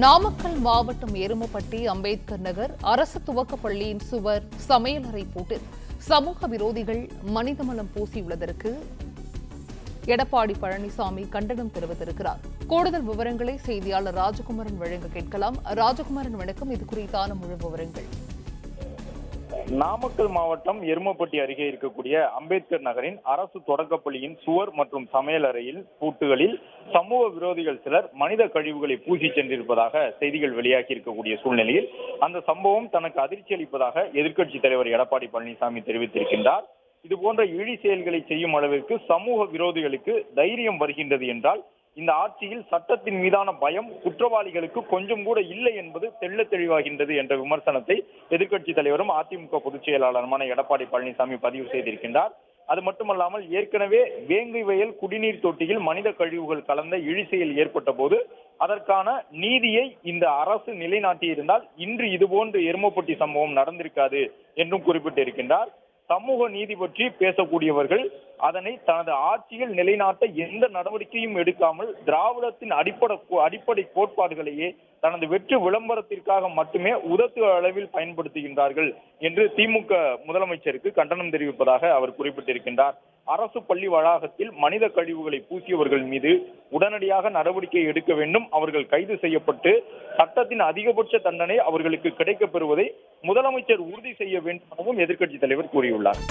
நாமக்கல் மாவட்டம் எருமப்பட்டி அம்பேத்கர் நகர் அரசு துவக்கப் பள்ளியின் சுவர் சமையலறை பூட்டில் சமூக விரோதிகள் மனிதமலம் பூசியுள்ளதற்கு எடப்பாடி பழனிசாமி கண்டனம் தெரிவித்திருக்கிறார். கூடுதல் விவரங்களை செய்தியாளர் ராஜகுமாரன் வழங்க கேட்கலாம். ராஜகுமாரன் வணக்கம். இது குறித்தான முழு விவரங்கள். நாமக்கல் மாவட்டம் எருமப்பட்டி அருகே இருக்கக்கூடிய அம்பேத்கர் நகரின் அரசு தொடக்கப்பள்ளியின் சுவர் மற்றும் சமையலறையில் பூட்டுகளில் சமூக விரோதிகள் சிலர் மனித கழிவுகளை பூசி சென்றிருப்பதாக செய்திகள் வெளியாகி இருக்கக்கூடிய சூழ்நிலையில் அந்த சம்பவம் தனக்கு அதிர்ச்சி அளிப்பதாக எதிர்க்கட்சித் தலைவர் எடப்பாடி பழனிசாமி தெரிவித்திருக்கின்றார். இதுபோன்ற இழி செயல்களை செய்யும் அளவிற்கு சமூக விரோதிகளுக்கு தைரியம் வருகின்றது என்றால் இந்த ஆட்சியில் சட்டத்தின் மீதான பயம் குற்றவாளிகளுக்கு கொஞ்சம் கூட இல்லை என்பது தெள்ள தெளிவாகின்றது என்ற விமர்சனத்தை எதிர்க்கட்சித் தலைவரும் அதிமுக பொதுச் செயலாளருமான எடப்பாடி பழனிசாமி பதிவு செய்திருக்கின்றார். அது மட்டுமல்லாமல் ஏற்கனவே வேங்கை வயல் குடிநீர் தொட்டியில் மனித கழிவுகள் கலந்த இழி செயல் ஏற்பட்ட போது அதற்கான நீதியை இந்த அரசு நிலைநாட்டியிருந்தால் இன்று இதுபோன்று எருமப்பட்டி சம்பவம் நடந்திருக்காது என்றும் குறிப்பிட்டிருக்கின்றார். சமூக நீதி பற்றி பேசக்கூடியவர்கள் அதனை தனது ஆட்சியில் நிலைநாட்ட எந்த நடவடிக்கையும் எடுக்காமல் திராவிடத்தின் அடிப்படை கோட்பாடுகளையே தனது வெற்றி விளம்பரத்திற்காக மட்டுமே உதட்டு அளவில் பயன்படுத்துகின்றார்கள் என்று திமுக முதலமைச்சருக்கு கண்டனம் தெரிவிப்பதாக அவர் குறிப்பிட்டிருக்கின்றார். அரசு பள்ளி வளாகத்தில் மனித கழிவுகளை பூசியவர்கள் மீது உடனடியாக நடவடிக்கை எடுக்க வேண்டும். அவர்கள் கைது செய்யப்பட்டு சட்டத்தின் அதிகபட்ச தண்டனை அவர்களுக்கு கிடைக்கப் பெறுவதை முதலமைச்சர் உறுதி செய்ய வேண்டும் எனவும் எதிர்க்கட்சித் தலைவர் கூறியுள்ளார்.